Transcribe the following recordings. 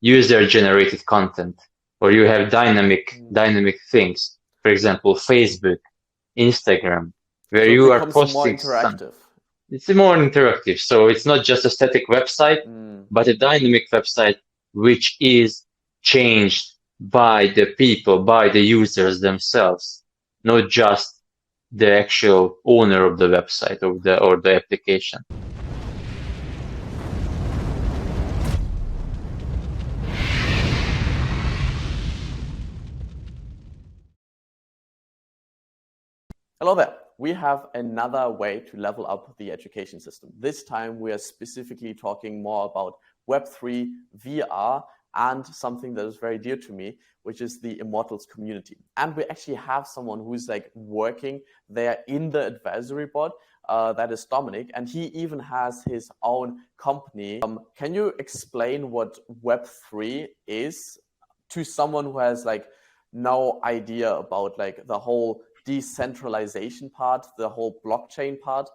user-generated content, or you have dynamic things. For example, Facebook, Instagram, where So it you are becomes more posting some. interactive. It's more interactive, so it's not just a static website, but a dynamic website which is changed by the people, by the users themselves, not just the actual owner of the website or the application. Hello there. We have another way to level up the education system. This time we are specifically talking more about Web3, VR, and something that is very dear to me, which is the Immortals community. And we actually have someone who's like working there in the advisory board. That is Dominik, and he even has his own company. Can you explain what Web3 is to someone who has like no idea about like the whole decentralization part, the whole blockchain part?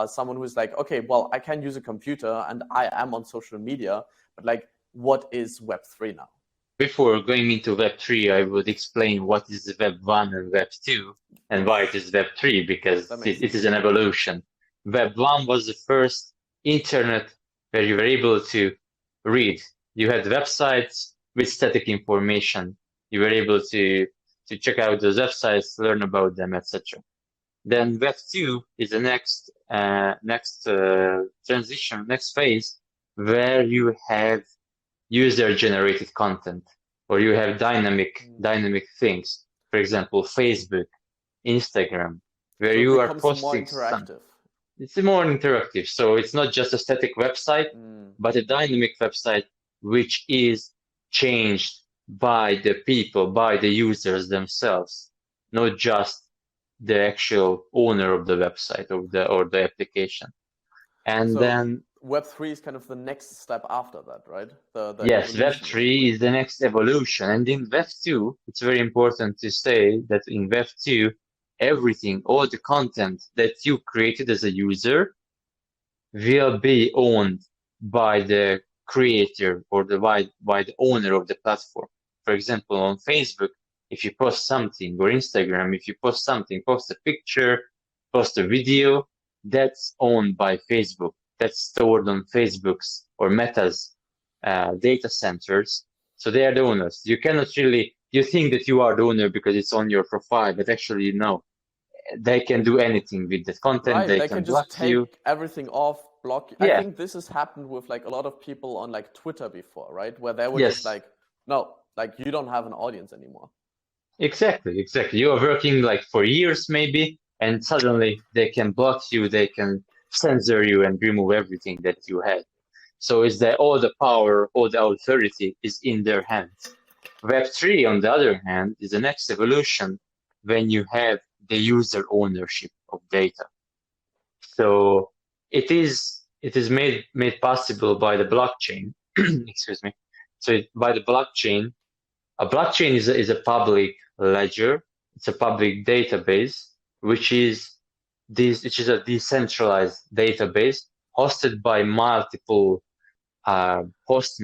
Someone who's like, okay, well, I can use a computer and I am on social media, but like, what is Web3 now? Before going into Web3, I would explain what is Web1 and Web2 and why it is Web3, because it is an evolution. Web1 was the first internet where you were able to read. You had websites with static information. You were able to check out those websites, learn about them, etc. Then Web2 is the next transition, next phase, where you have user-generated content, or you have dynamic things. For example, Facebook, Instagram, where so you are posting some. It's more interactive, so it's not just a static website, but a dynamic website which is changed by the people, by the users themselves, not just the actual owner of the website or the application. And so then Web3 is kind of the next step after that, right? Yes, Web3 is the next evolution. And in Web2, it's very important to say that in Web2, everything, all the content that you created as a user will be owned by the creator or by the owner of the platform. For example, on Facebook, if you post something, or Instagram, if you post something, post a picture, post a video, that's owned by Facebook. That's stored on Facebook's or Meta's data centers. So they are the owners. You cannot really, you think that you are the owner because it's on your profile, but actually no. They can do anything with the content. Right, they can block just take you. Everything off, block. Yeah. I think this has happened with like a lot of people on like Twitter before, right? Where they were just like, no, like you don't have an audience anymore. Exactly. You are working like for years maybe, and suddenly they can block you, they can censor you and remove everything that you had. So is that all the power, all the authority is in their hands. Web3, on the other hand, is the next evolution when you have the user ownership of data. So it is made possible by the blockchain. Excuse me. So by the blockchain, a blockchain is a public ledger. It's a public database, which is a decentralized database hosted by multiple host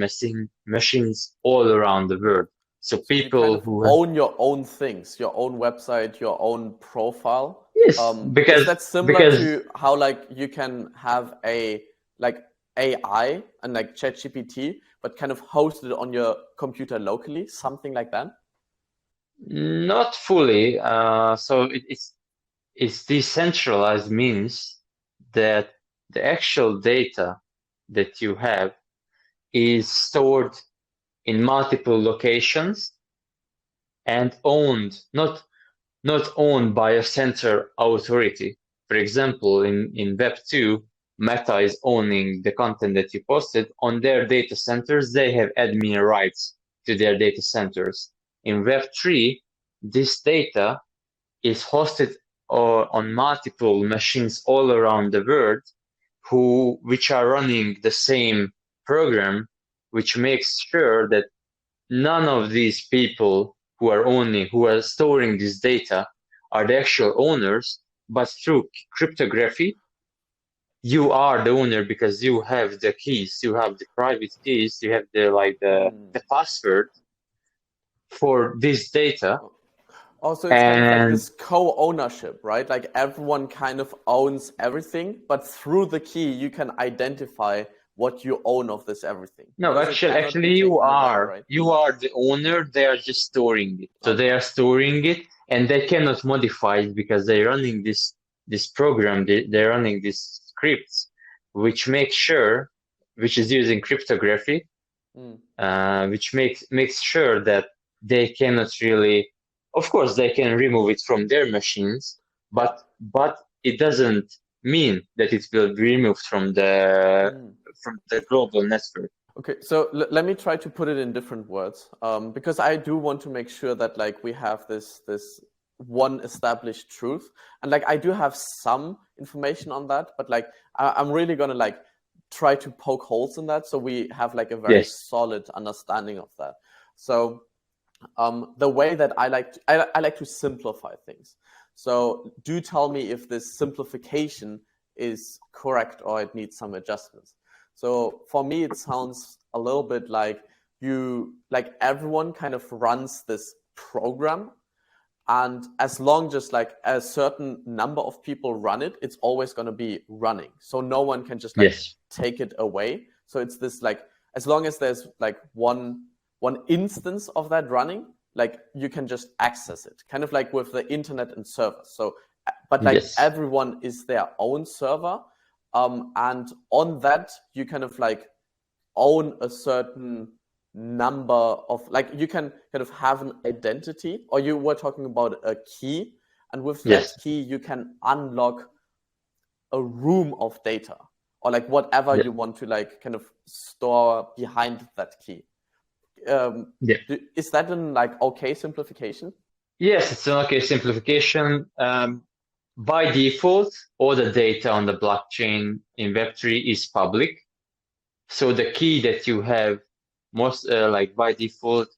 machines all around the world. So people you kind of who own your own things, your own website, your own profile. Yes, because is that similar to how like you can have a like AI and like ChatGPT, but kind of hosted on your computer locally, something like that? Not fully. So it's decentralized means that the actual data that you have is stored in multiple locations and owned, not owned by a central authority. For example, in Web2, Meta is owning the content that you posted on their data centers. They have admin rights to their data centers. In Web3, this data is hosted on multiple machines all around the world, which are running the same program, which makes sure that none of these people who are storing this data are the actual owners, but through cryptography, you are the owner because you have the keys, you have the private keys, you have the password for this data. Oh, so it's kind of like And this co-ownership, right? Like everyone kind of owns everything, but through the key, you can identify what you own of this everything. no, Because it cannot actually be taken away, right? you are the owner. They are just storing it. So they Okay. are storing it, and they cannot modify it because they're running this program. They're running these scripts, which make sure, which is using cryptography, which makes sure that they cannot really. Of course, they can remove it from their machines, Yeah. but it doesn't mean that it will be removed from the global network. Okay, so let me try to put it in different words, because I do want to make sure that like we have this one established truth, and like I do have some information on that, but like I'm really gonna like try to poke holes in that so we have like a very Yes. solid understanding of that. So the way that I like to simplify things. So do tell me if this simplification is correct or it needs some adjustments. So for me, it sounds a little bit like everyone kind of runs this program, and as long just like a certain number of people run it, it's always going to be running. So no one can just like Yes. take it away. So it's this like, as long as there's like one instance of that running, like you can just access it, kind of like with the internet and servers. So but like Yes. everyone is their own server, and on that you kind of like own a certain number of, like you can kind of have an identity, or you were talking about a key, and with that Yes. key you can unlock a room of data, or like whatever Yeah. you want to like kind of store behind that key. Yeah. Is that an like okay simplification? Yes, it's an okay simplification. By default, all the data on the blockchain in Web3 is public. So the key that you have most like by default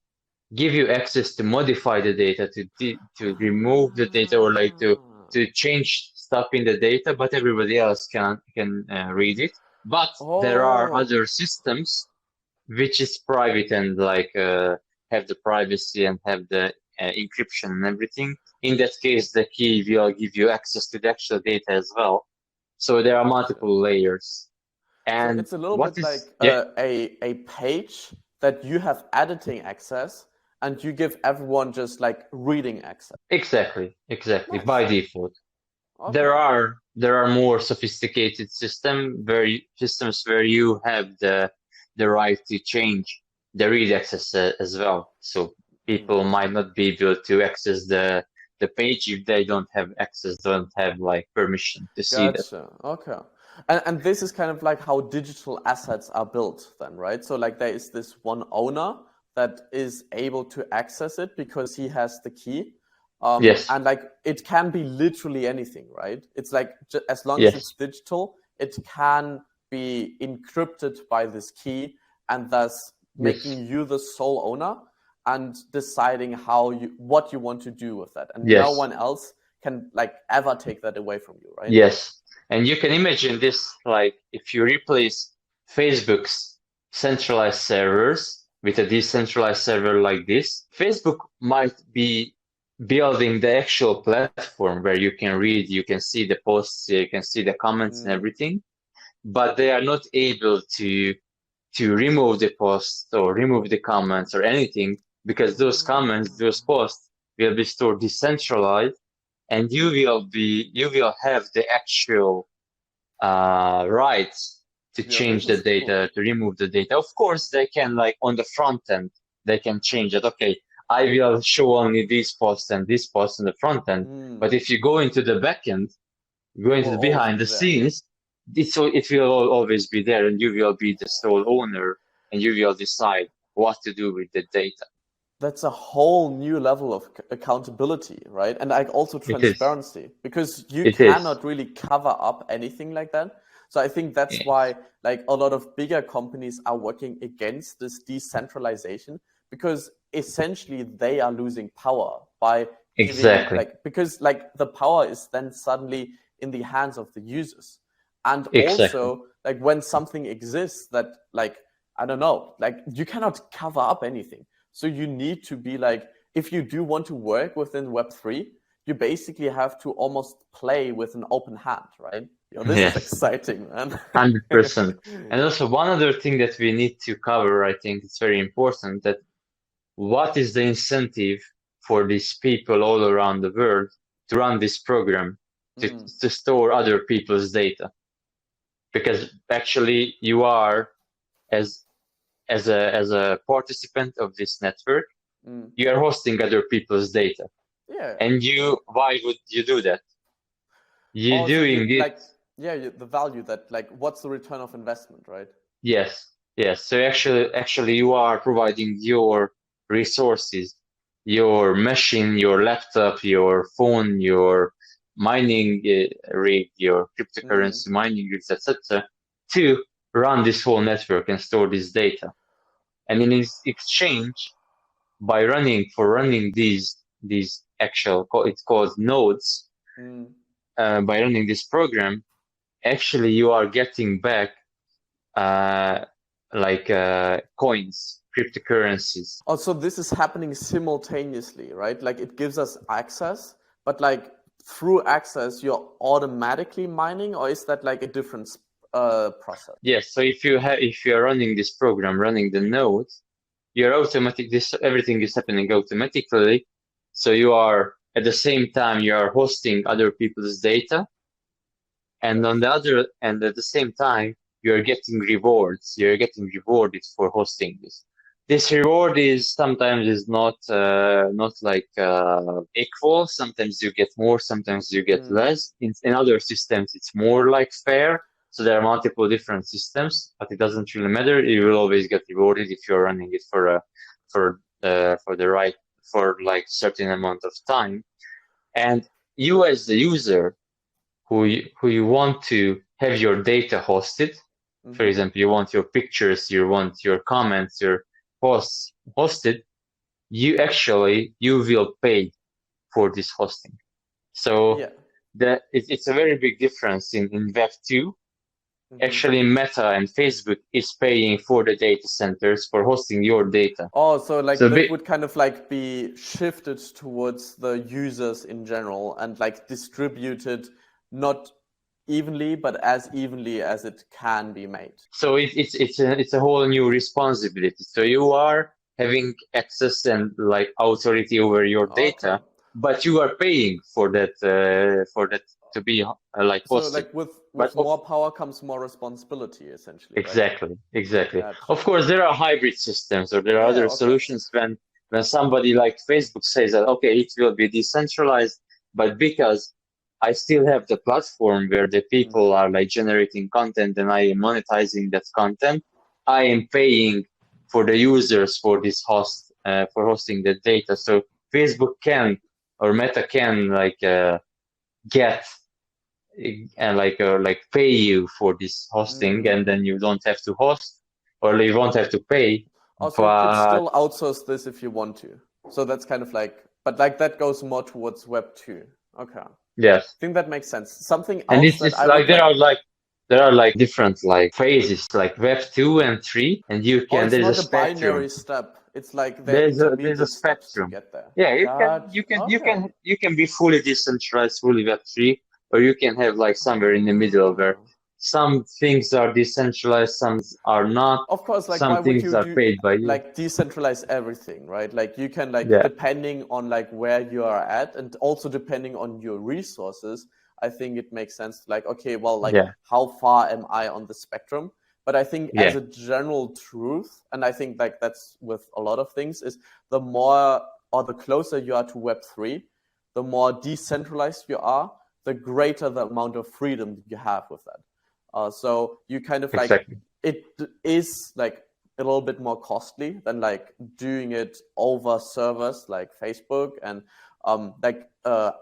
give you access to modify the data, to remove the data, or like to change stuff in the data, but everybody else can read it. But there are Oh, other systems which is private and have the privacy and have the encryption and everything. In that case, the key will give you access to the actual data as well. So there are gotcha. multiple layers. So And it's a little what bit is, like yeah, a page that you have editing access, and you give everyone just like reading access. exactly, Nice. by default. Okay. There are more sophisticated systems where you have the right to change the read access as well. So people might not be able to access the page if they don't have access, don't have like permission to see that. Gotcha. Okay. And this is kind of like how digital assets are built then, right? So like there is this one owner that is able to access it because he has the key. Yes, And like it can be literally anything, right? It's like as long as it's yes, digital, it can be encrypted by this key, and thus yes, making you the sole owner and deciding what you want to do with that. And no yes, one else can like ever take that away from you, right? yes. And you can imagine this like if you replace Facebook's centralized servers with a decentralized server like this, Facebook might be building the actual platform where you can read, you can see the posts, you can see the comments and everything, but they are not able to remove the posts or remove the comments or anything because those comments, those posts will be stored decentralized, and you will have the actual rights to Yeah, change this the is cool. data, to remove the data. Of course, they can like on the front end, they can change it. Okay, I will show only these posts and this post on the front end. But if you go into the back end, go It into will the always behind be the there. scenes, it will always be there, and you will be the sole owner, and you will decide what to do with the data. That's a whole new level of accountability, right? And like also It is. transparency, because you It is. cannot really cover up anything like that. So I think that's Yes. why like a lot of bigger companies are working against this decentralization, because essentially they are losing power by giving Exactly. like, because like the power is then suddenly in the hands of the users. And Exactly. also, like when something exists that, like, I don't know, like you cannot cover up anything. So you need to be like, if you do want to work within Web3, you basically have to almost play with an open hand, right? This is Yes, exciting, man. 100%. And also one other thing that we need to cover, I think it's very important, that what is the incentive for these people all around the world to run this program, to store other people's data? Because actually you are, as a participant of this network, you are hosting other people's data. Yeah. And why would you do that? You're Also, doing it. like, yeah, the value that, like, what's the return of investment, right? Yes. So actually you are providing your resources, your machine, your laptop, your phone, your mining rig, your cryptocurrency mining rigs, etc., to run this whole network and store this data. And in exchange, by running these actual, it's called nodes, by running this program, actually you are getting back coins, cryptocurrencies. Oh, so this is happening simultaneously, right? Like it gives us access, but like through access, you're automatically mining, or is that like a different process? Yes. So if you are running this program, running the node, you're everything is happening automatically. So you are at the same time you are hosting other people's data, and on the other, and at the same time you're getting rewards. You're getting rewarded for hosting this. This reward is sometimes not equal. Sometimes you get more, sometimes you get less. In other systems, it's more like fair. So there are multiple different systems, but it doesn't really matter. You will always get rewarded if you're running it for like certain amount of time. And you as the user who you want to have your data hosted. For example, you want your pictures, you want your comments, your posts hosted. You will pay for this hosting. So it's a very big difference in Web2. Actually, Meta and Facebook is paying for the data centers for hosting your data. Oh, so like that would kind of like be shifted towards the users in general and like distributed not evenly, but as evenly as it can be made. So it's a whole new responsibility. So you are having access and like authority over your data, but you are paying for that to be like hosted. So like with more power comes more responsibility, essentially. Exactly. Right? Of course, there are hybrid systems, or there are other solutions when somebody like Facebook says that, okay, it will be decentralized, but because I still have the platform where the people are like generating content and I am monetizing that content, I am paying for the users for this for hosting the data. So Facebook can, or Meta can get and pay you for this hosting, and then you don't have to host, or you won't have to pay. Also, you could still outsource this if you want to. So that's kind of like, but like that goes more towards Web 2. Okay. Yes. I think that makes sense. Something else and it's that like there are like different like phases, like Web 2 and 3, and you can. it's there's not a spectrum. binary step. It's like there's a steps to get there. Yeah, you can be fully decentralized, fully Web 3, or you can have like somewhere in the middle where some things are decentralized, some are not. Of course, like some things are paid by you. Like decentralize everything, right? Like you can depending on like where you are at, and also depending on your resources, I think it makes sense. Like, okay, well, like how far am I on the spectrum? But I think as a general truth, and I think like that's with a lot of things, is the more or the closer you are to Web3, the more decentralized you are, the greater the amount of freedom you have with that. So you kind of like, it is like a little bit more costly than like doing it over servers like Facebook and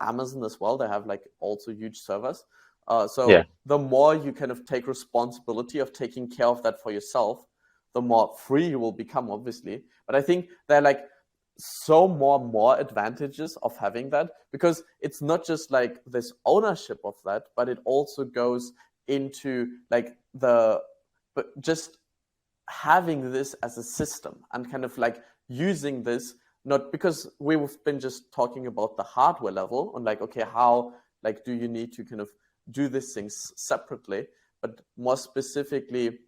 Amazon as well. They have like also huge servers. The more you kind of take responsibility of taking care of that for yourself, the more free you will become, obviously. But I think there are like so more advantages of having that, because it's not just like this ownership of that, but it also goes into like but just having this as a system and kind of like using this, not because we've been just talking about the hardware level and like, okay, how like do you need to kind of do these things separately, but more specifically,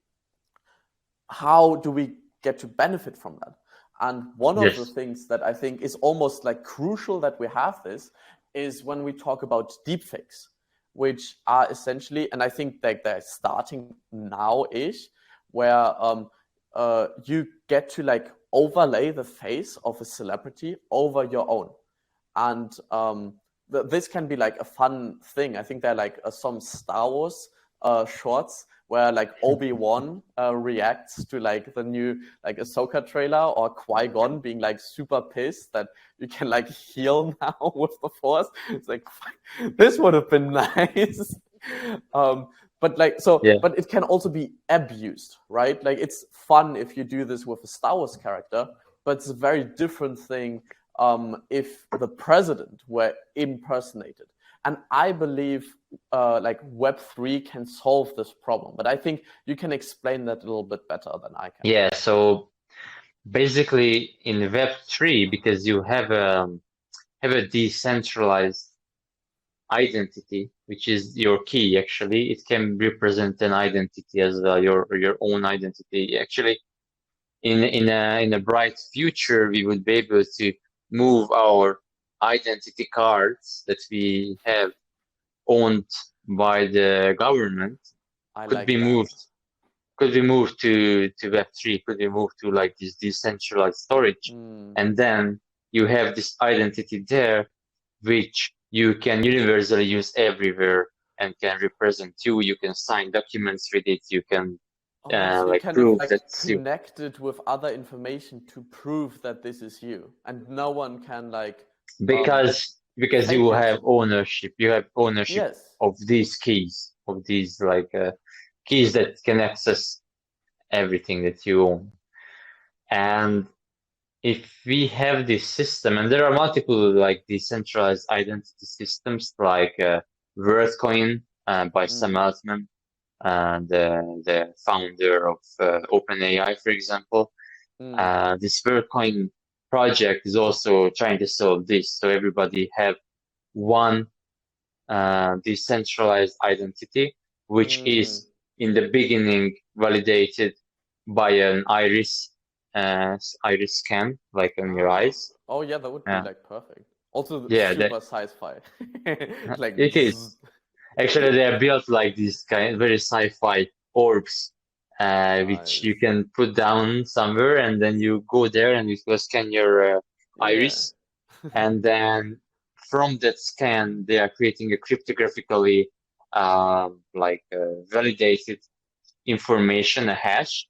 how do we get to benefit from that? And one of the Yes. things that I think is almost like crucial that we have this is when we talk about deepfakes, which are essentially, and I think that they're starting now-ish, where you get to like overlay the face of a celebrity over your own. And this can be like a fun thing. I think there are like some Star Wars shorts where like Obi-Wan reacts to like the new like Ahsoka trailer, or Qui-Gon being like super pissed that you can like heal now with the Force. It's like, this would have been nice. But like, so, Yeah. but it can also be abused, right? Like it's fun if you do this with a Star Wars character, but it's a very different thing if the president were impersonated. And I believe like Web3 can solve this problem, but I think you can explain that a little bit better than I can. Yeah. So basically, in Web3, because you have a decentralized identity, which is your key. Actually, it can represent an identity as well, your own identity. Actually, in a bright future, we would be able to move our identity cards that we have owned by the government I could be like that. moved to Web3, could be moved to like this decentralized storage, and then you have this identity there, which you can universally use everywhere and can represent you. You can sign documents with it. You can Oh, so you like kind of prove like that's you. connect it with other information to prove that this is you, and no one can like Because fake you it. have ownership. You have ownership Yes. of these keys, of these like keys that can access everything that you own. And if we have this system, and there are multiple like decentralized identity systems, like WorldCoin by Sam Altman, the founder of OpenAI, for example. This WorldCoin project is also trying to solve this, so everybody have one decentralized identity, which is in the beginning validated by an iris scan, like on your eyes. Oh yeah, that would be like perfect. Also Yeah, super sci-fi. Like it is. Actually, they are built like these kind very sci-fi orbs, which you nice. can put down somewhere, and then you go there and it will scan your Yeah. iris, and then from that scan, they are creating a cryptographically validated information, a hash.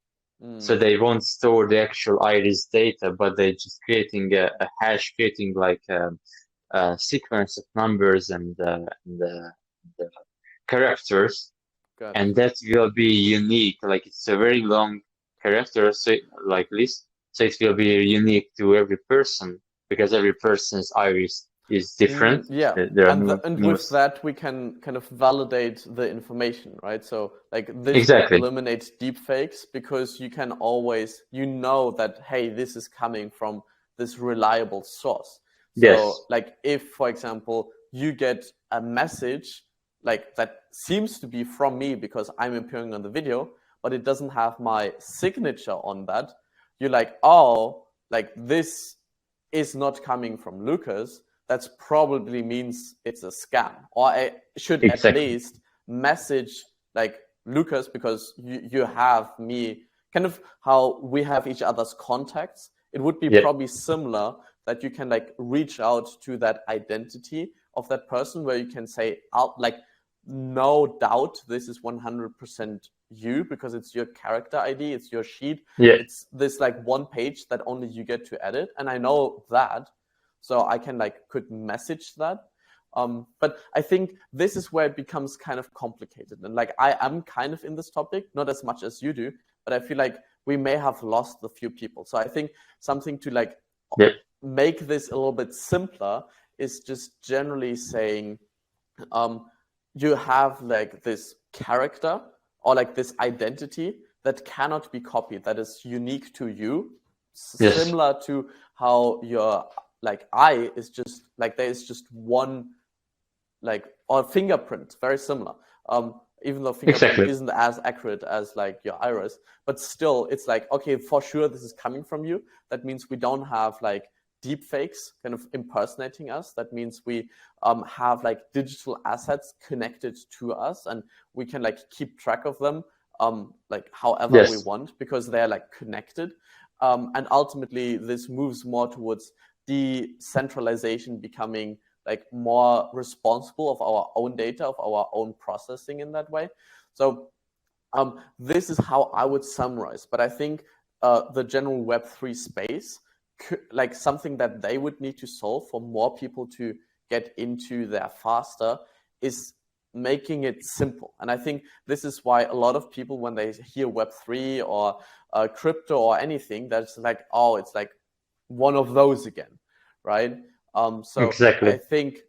So they won't store the actual iris data, but they're just creating a hash, creating like a sequence of numbers and characters, Got and it. that will be unique. Like it's a very long character, so like list, so it will be unique to every person because every person's iris is different. Yeah, There are no, and no with that we can kind of validate the information, right? So like this exactly. eliminates deepfakes because you can always, you know that, hey, this is coming from this reliable source. So Yes. like if, for example, you get a message like that seems to be from me because I'm appearing on the video, but it doesn't have my signature on that, you're like, oh, like this is not coming from Lucas. That probably means it's a scam, or I should at Exactly. least message like Lucas, because you have me, kind of how we have each other's contacts. It would be Yep. probably similar that you can like reach out to that identity of that person where you can say out like, no doubt this is 100% you because it's your character ID, it's your sheet, Yeah. it's this like one page that only you get to edit, and I know that, so I can like could message that. But I think this is where it becomes kind of complicated, and like I am kind of in this topic, not as much as you do, but I feel like we may have lost a few people. So I think something to like Yep. make this a little bit simpler is just generally saying you have like this character or like this identity that cannot be copied, that is unique to you, Yes. similar to how your like eye is just like there is just one like or fingerprint, very similar. Even though fingerprint Exactly. isn't as accurate as like your iris, but still it's like, okay, for sure this is coming from you. That means we don't have like deep fakes kind of impersonating us. That means we have like digital assets connected to us, and we can like keep track of them like however Yes. we want, because they're like connected. And ultimately this moves more towards decentralization, becoming like more responsible of our own data, of our own processing in that way. So this is how I would summarize. But I think the general Web3 space, like something that they would need to solve for more people to get into there faster, is making it simple. And I think this is why a lot of people, when they hear Web3 or crypto or anything, that's like, oh, it's like one of those again, right? So Exactly. I think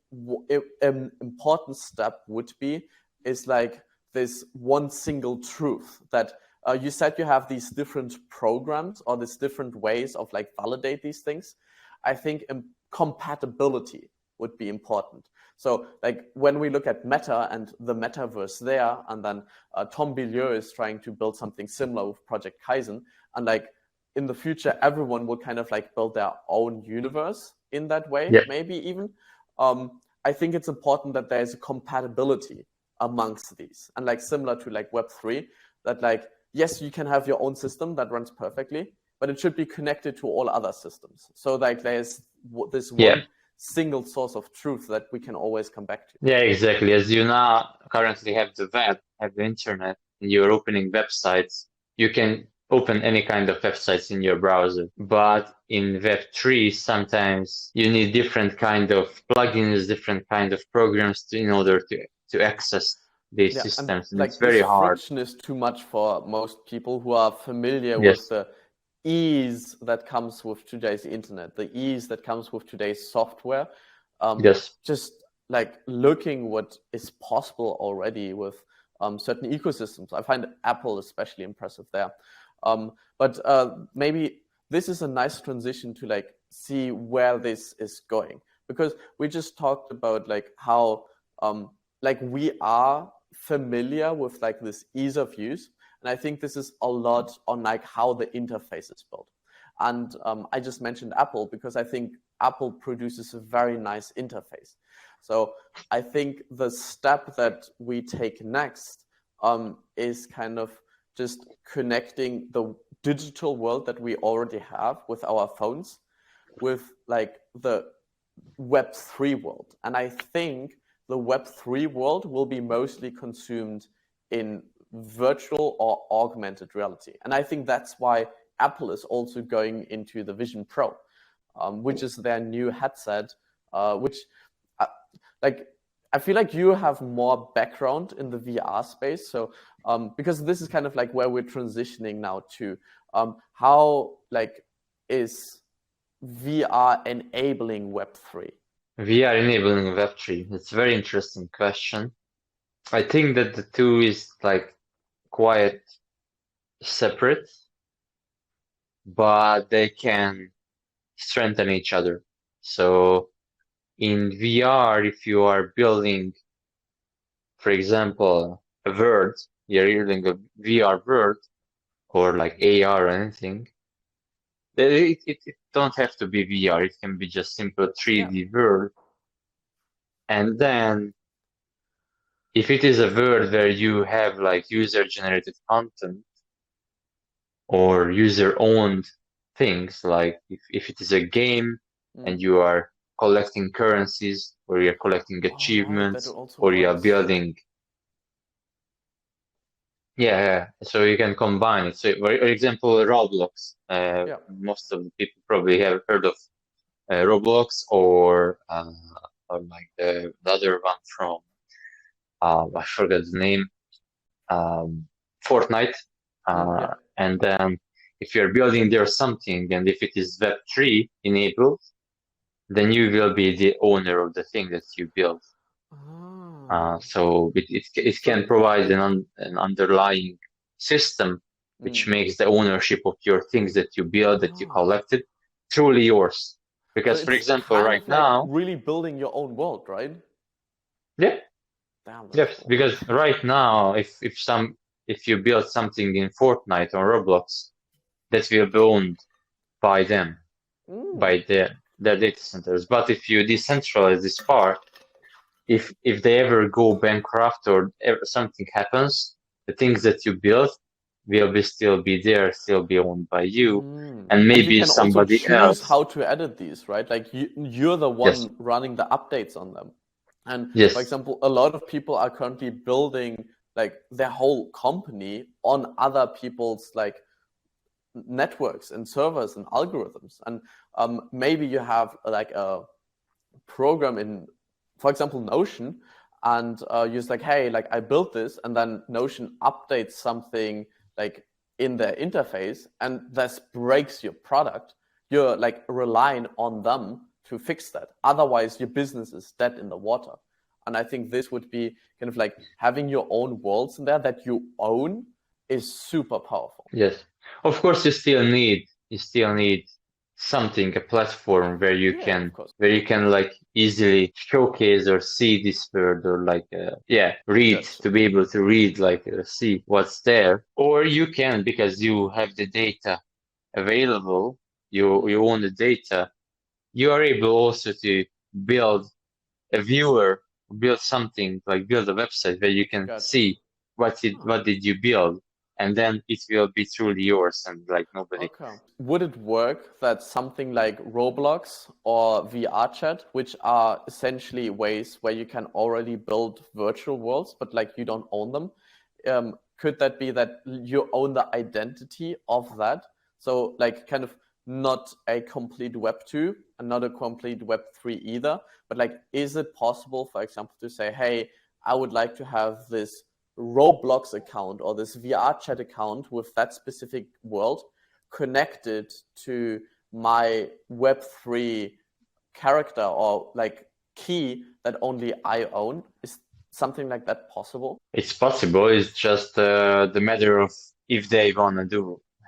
an important step would be is like this one single truth that you said you have these different programs or these different ways of like validate these things. I think compatibility would be important. So like when we look at Meta and the metaverse there, and then Tom Bilieu is trying to build something similar with Project Kaizen, and like in the future, everyone will kind of like build their own universe in that way, Yeah. maybe even. I think it's important that there's a compatibility amongst these, and like similar to like Web3, that like, yes, you can have your own system that runs perfectly, but it should be connected to all other systems. So like there's this one single source of truth that we can always come back to. Yeah, exactly. As you now currently have the web, have the internet, and you're opening websites, you can open any kind of websites in your browser. But in Web3, sometimes you need different kind of plugins, different kind of programs in order to access these systems. And like it's very this hard. friction is too much for most people who are familiar Yes. with the ease that comes with today's internet, the ease that comes with today's software. Yes. Just like looking what is possible already with certain ecosystems. I find Apple especially impressive there. But maybe this is a nice transition to like see where this is going, because we just talked about like how like we are familiar with like this ease of use. And I think this is a lot on like how the interface is built. And I just mentioned Apple because I think Apple produces a very nice interface. So I think the step that we take next is kind of just connecting the digital world that we already have with our phones with like the Web3 world. And I think the Web3 world will be mostly consumed in virtual or augmented reality. And I think that's why Apple is also going into the Vision Pro, which is their new headset, which like I feel like you have more background in the VR space. So because this is kind of like where we're transitioning now to how like is VR enabling Web3? VR enabling Web3. That's a very interesting question. I think that the two is like quite separate, but they can strengthen each other. So in VR, if you are building, for example, a world, you're building a VR world or like AR or anything, it don't have to be VR. It can be just simple 3D world. And then if it is a world where you have like user-generated content or user-owned things, like if it is a game and you are collecting currencies or you're collecting achievements or you're building. Yeah, so you can combine it. So, for example, Roblox. Most of the people probably have heard of Roblox or like the other one from I forgot the name. Fortnite. And then if you're building there something, and if it is Web3 enabled, then you will be the owner of the thing that you built. So it can provide an underlying system which makes the ownership of your things that you build, that you collected, truly yours. Because, So for it's example, kind right of like now, really building your own world, right? yeah, Damn, that's yes, cool. because right now, if you build something in Fortnite or Roblox, that will be owned by them, by their data centers. But if you decentralize this part, if they ever go bankrupt or ever something happens, the things that you built will still be there, still be owned by you, and And you maybe can also somebody choose else. how to edit these, right? Like you're the Yes, one running the updates on them. And for yes, example, a lot of people are currently building like their whole company on other people's like networks and servers and algorithms. And maybe you have like a program in, for example, Notion, and you're just like, hey, like I built this, and then Notion updates something like in their interface, and this breaks your product. You're like relying on them to fix that. Otherwise, your business is dead in the water. And I think this would be kind of like having your own worlds in there that you own is super powerful. yes. Of course, you still need something, a platform Yeah, of course. where you can like easily showcase or see this word, or like read, That's to be able to read, like see what's there. Or you can, because you have the data available, you own the data, you are able also to build a viewer, build something, like build a website where you can gotcha. see what did you build, and then it will be truly yours, and like nobody. Okay. Would it work that something like Roblox or VR chat, which are essentially ways where you can already build virtual worlds, but like you don't own them, could that be that you own the identity of that? So like kind of not a complete Web 2 and not a complete Web 3 either, but like is it possible, for example, to say, hey, I would like to have this Roblox account or this VR chat account with that specific world connected to my Web3 character or like key that only I own? Is something like that possible? It's possible. It's just the matter of if they wanna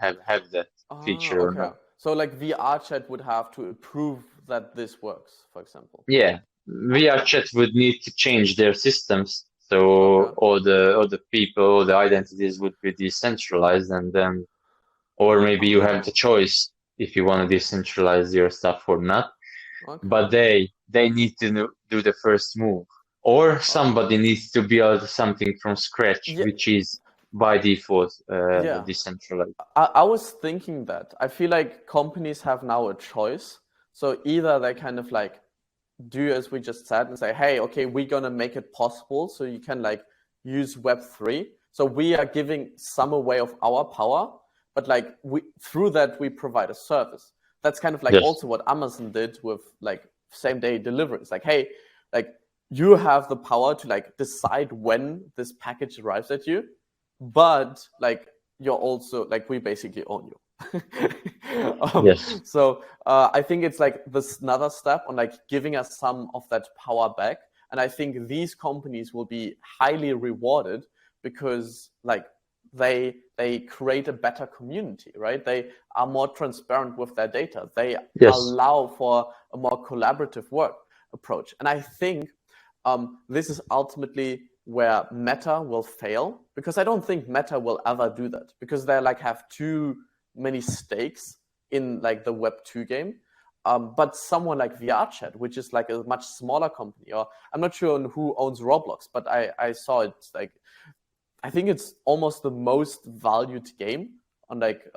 have that Ah, feature or okay. not. So like VR chat would have to approve that this works, for example. Yeah, VR Okay. chat would need to change their systems, Okay. so all the people, all the identities would be decentralized, and then, or maybe you have the Oh, choice if you want to decentralize your stuff or not. But okay. they need to do the first move, or somebody Oh, needs to build something from scratch, yeah, which is by default yeah. decentralized. I was thinking that. I feel like companies have now a choice. So either they kind of like do as we just said and say, hey, okay, we're gonna make it possible so you can like use Web3. So we are giving some away of our power, but like we through that we provide a service. That's kind of like Yes, also what Amazon did with like same day delivery. It's like, hey, like you have the power to like decide when this package arrives at you, but like you're also like we basically own you. yes, So I think it's like this another step on like giving us some of that power back, and I think these companies will be highly rewarded because like they create a better community, right? They are more transparent with their data. They yes, allow for a more collaborative work approach, and I think this is ultimately where Meta will fail, because I don't think Meta will ever do that, because they like have too many stakes in like the Web 2 game. But someone like VRChat, which is like a much smaller company, or I'm not sure who owns Roblox, but I saw it like I think it's almost the most valued game on like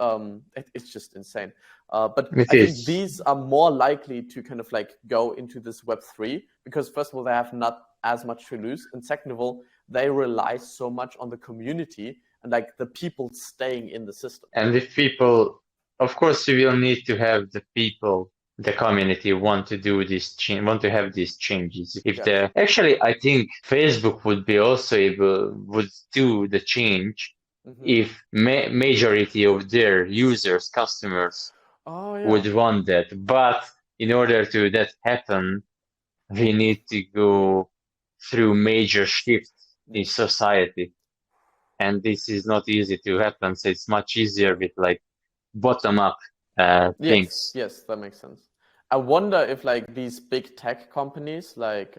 it's just insane. But it I think is. these are more likely to kind of like go into this Web3 because first of all they have not as much to lose, and second of all they rely so much on the community and like the people staying in the system. And if people, of course, you will need to have the people, the community want to do this change, want to have these changes. If Gotcha. the actually, I think Facebook would be also would do the change Mm-hmm. if majority of their users, customers Oh yeah. would want that. But in order to that happen, we need to go through major shifts in society. And this is not easy to happen, so it's much easier with like bottom-up things. Yes, that makes sense. I wonder if like these big tech companies like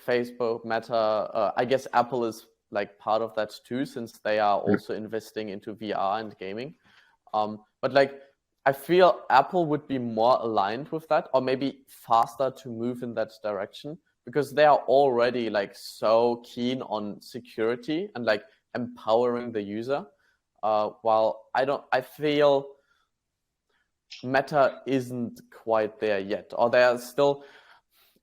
Facebook, Meta, I guess Apple is like part of that too, since they are also investing into VR and gaming. But like I feel Apple would be more aligned with that, or maybe faster to move in that direction, because they are already like so keen on security and like empowering the user. While I feel Meta isn't quite there yet, or they're still.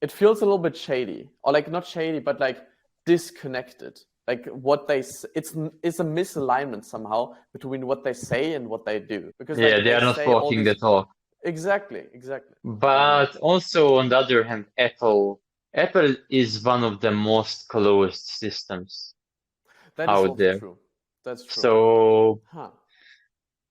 It feels a little bit shady, or like not shady, but like disconnected. Like what it's a misalignment somehow between what they say and what they do, because Yeah, like they they are not say all walking the these. talk. Exactly. But also on the other hand, Apple is one of the most closed systems That is out also there. true. That's true. So Huh.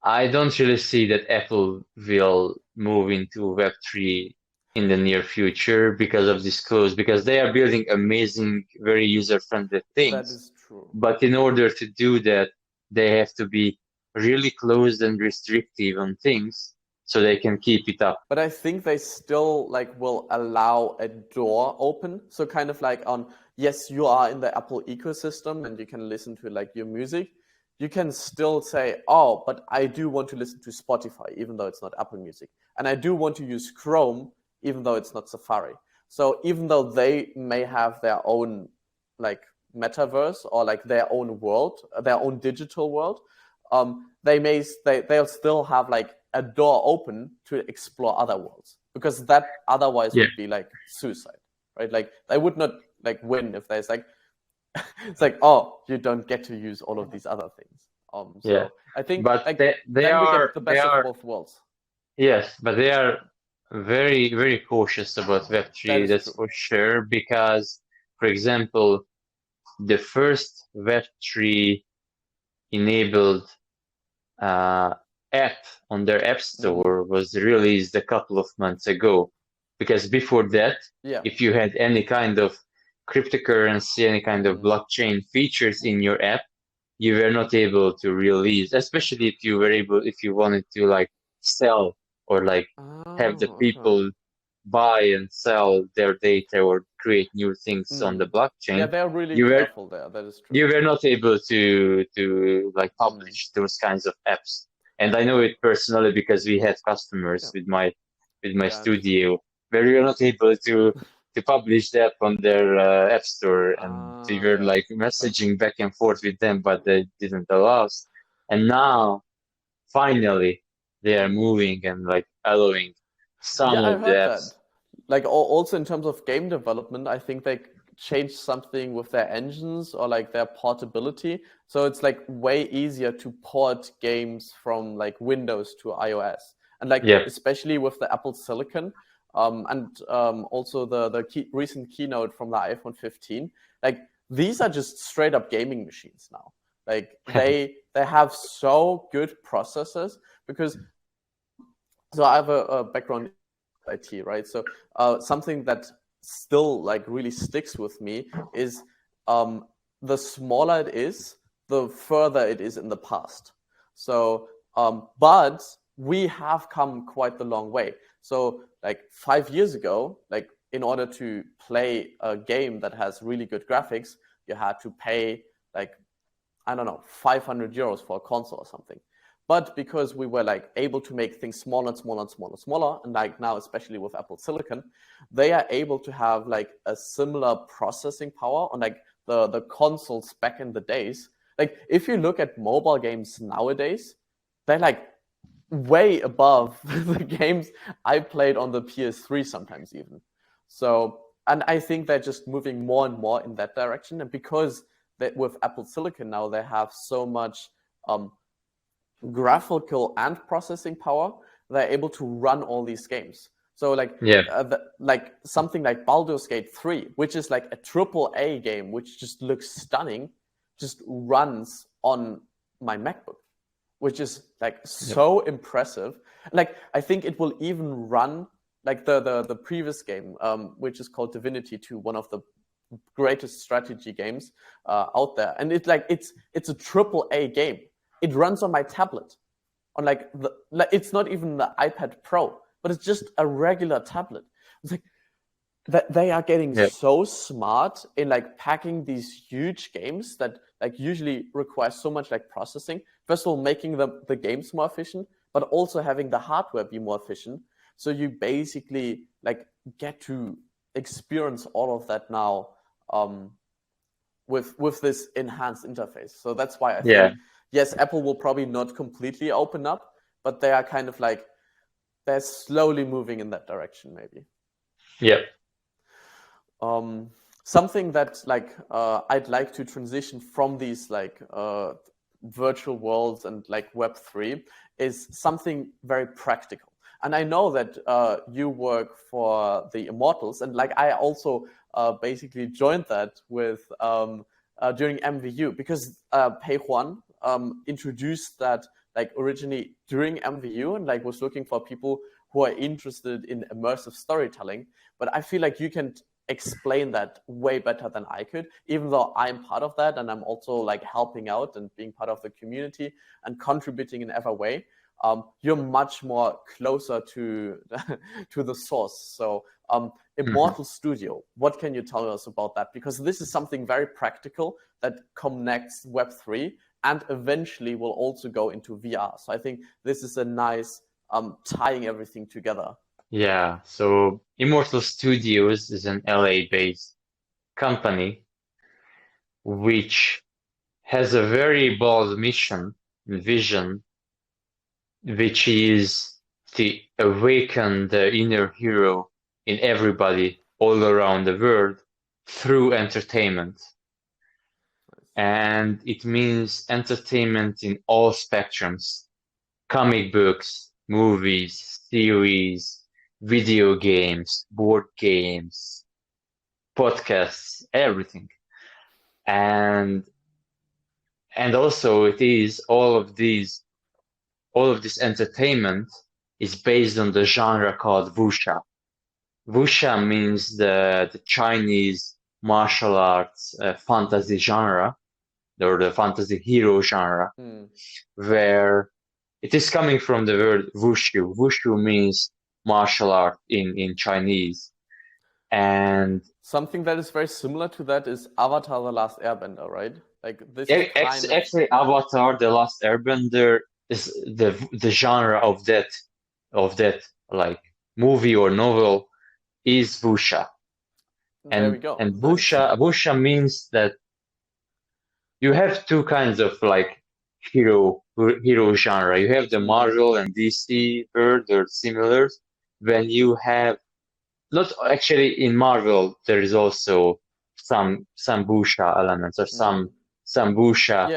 I don't really see that Apple will move into Web3 in the near future because of this close, because they are building amazing, very user-friendly That things. is true. But in order to do that, they have to be really closed and restrictive on things so they can keep it up. But I think they still like will allow a door open. So kind of like on, yes, you are in the Apple ecosystem and you can listen to like your music. You can still say, oh, but I do want to listen to Spotify, even though it's not Apple Music. And I do want to use Chrome, even though it's not Safari. So even though they may have their own like metaverse or like their own world, their own digital world, they'll still have like a door open to explore other worlds, because that otherwise Yeah. would be like suicide, right? Like they would not like win if there's like it's like, oh, you don't get to use all of these other things. Yeah. So I think But like they then we are get the they best of are both worlds. yes, but they are very, very cautious about That Web3, is that's true. for sure, because, for example, the first Web3 enabled app on their app store was released a couple of months ago. Because before that, Yeah. if you had any kind of cryptocurrency, any kind of blockchain features in your app, you were not able to release, especially if you wanted to like sell or like have the Oh, okay. people buy and sell their data or create new things on the Yeah, blockchain, they're really you were careful there. That is true. you were not able to like publish those kinds of apps. And I know it personally because we had customers Yeah. with my Yeah, interesting. studio where we were not able to publish the app on their app store, and we were Yeah. like messaging back and forth with them, but they didn't allow us. And now finally they are moving and like allowing some Yeah, I of the heard apps. that. Like also in terms of game development, I think they changed something with their engines or like their portability. So it's like way easier to port games from like Windows to iOS. And like Yeah. especially with the Apple Silicon, also the recent keynote from the iPhone 15, like these are just straight up gaming machines now. Like they have so good processors, because so I have a background in IT, right? So something that still like really sticks with me is the smaller it is, the further it is in the past. So, but we have come quite the long way. So, like 5 years ago, like in order to play a game that has really good graphics, you had to pay like, I don't know, 500 euros for a console or something. But because we were like able to make things smaller and smaller and smaller and smaller, and like now, especially with Apple Silicon, they are able to have like a similar processing power on like the consoles back in the days. Like if you look at mobile games nowadays, they're like way above the games I played on the PS3 sometimes even. So, and I think they're just moving more and more in that direction. And because that with Apple Silicon now, they have so much graphical and processing power, they're able to run all these games. So like Yeah. like something like Baldur's Gate 3, which is like a triple A game, which just looks stunning, just runs on my MacBook, which is like so impressive. Like I think it will even run like the previous game, which is called Divinity 2, one of the greatest strategy games out there. And it's a AAA game. It runs on my tablet, on it's not even the iPad Pro, but it's just a regular tablet. It's like that they are getting so smart in like packing these huge games that like usually require so much like processing. First of all, making the games more efficient, but also having the hardware be more efficient. So you basically like get to experience all of that now with this enhanced interface. So that's why I think, yes, Apple will probably not completely open up, but they are kind of like, they're slowly moving in that direction, maybe. Yeah. Something that like I'd like to transition from these like virtual worlds and like Web3 is something very practical. And I know that you work for the Immortals, and like I also basically joined that with during MVU, because Pei Huan introduced that like originally during MVU, and like was looking for people who are interested in immersive storytelling. But I feel like you can explain that way better than I could, even though I'm part of that and I'm also like helping out and being part of the community and contributing in every way. You're much more closer to to the source. So Immortal Studio, what can you tell us about that? Because this is something very practical that connects Web3 and eventually will also go into VR. So I think this is a nice tying everything together. Yeah, so Immortal Studios is an LA-based company which has a very bold mission and vision, which is to awaken the inner hero in everybody all around the world through entertainment. And it means entertainment in all spectrums: comic books, movies, series, video games, board games, podcasts, everything. And also it is all of this entertainment is based on the genre called Wuxia. Wuxia means the Chinese martial arts fantasy genre, or the fantasy hero genre, where it is coming from the word wushu. Wushu means martial art in Chinese. And something that is very similar to that is Avatar: The Last Airbender, right? Like this actually Avatar: The Last Airbender is the genre of that like movie or novel is wuxia. There we go. And wuxia means that you have two kinds of like hero genre. You have the Marvel and DC world or similar. When you have not actually in Marvel, there is also some wuxia elements or some wuxia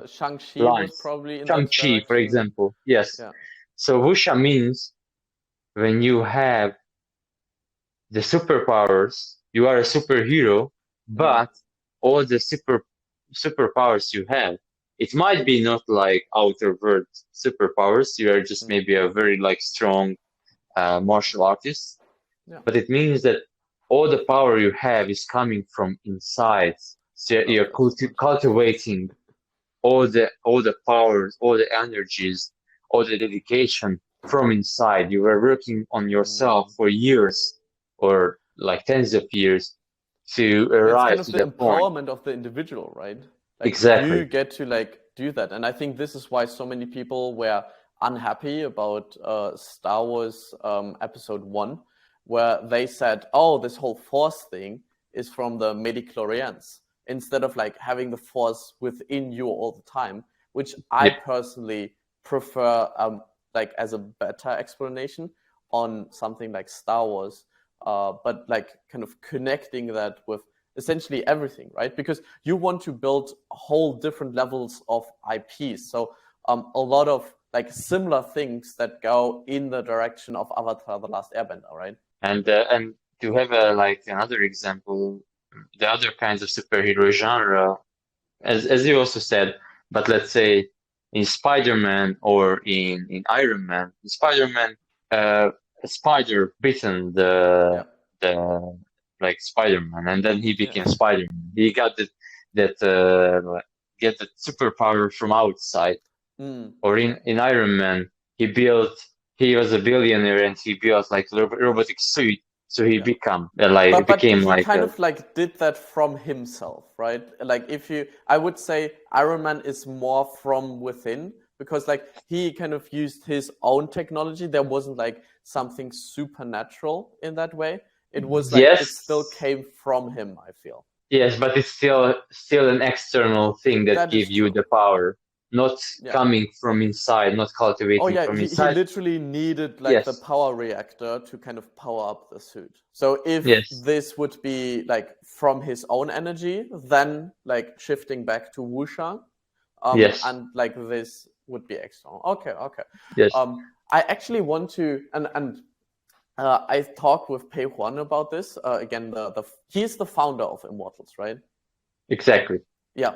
Shang-Chi lines. was probably in Shang-Chi, that for example. Yes. Yeah. So wuxia means when you have the superpowers, you are a superhero, but all the superpowers you have, it might be not like outer world superpowers. You are just maybe a very like strong martial artist, but it means that all the power you have is coming from inside. So you're cultivating all the powers, all the energies, all the dedication from inside. You were working on yourself for years or like tens of years to arrive to that point. It's kind of the empowerment of the individual, right? Like exactly. You get to like do that. And I think this is why so many people were unhappy about Star Wars Episode 1, where they said, oh, this whole Force thing is from the midichlorians, instead of like having the Force within you all the time, which I personally prefer like as a better explanation on something like Star Wars, but like kind of connecting that with essentially everything, right? Because you want to build whole different levels of IPs. So a lot of like similar things that go in the direction of Avatar: The Last Airbender, right? And to have like another example, the other kinds of superhero genre, as you also said, but let's say in Spider-Man or in Iron Man, in Spider-Man, a spider bitten the like Spider-Man, and then he became Spider-Man. He got get that superpower from outside. Or in Iron Man, he was a billionaire and he built like a robotic suit, so he became But he like kind of like did that from himself, right? Like I would say Iron Man is more from within, because like he kind of used his own technology. There wasn't like something supernatural in that way. It was like it still came from him, I feel. Yes, but it's still an external thing that That is gives you true. the power, not coming from inside, not Oh cultivating yeah, from he inside. literally needed like the Yes, power reactor to kind of power up the suit. So if yes, this would be like from his own energy, then like shifting back to Wuxia, yes, and like this would be external. Okay, okay. yes, I actually want to, and I talked with Pei Huan about this. Again, he's the founder of Immortals, right? exactly. Yeah.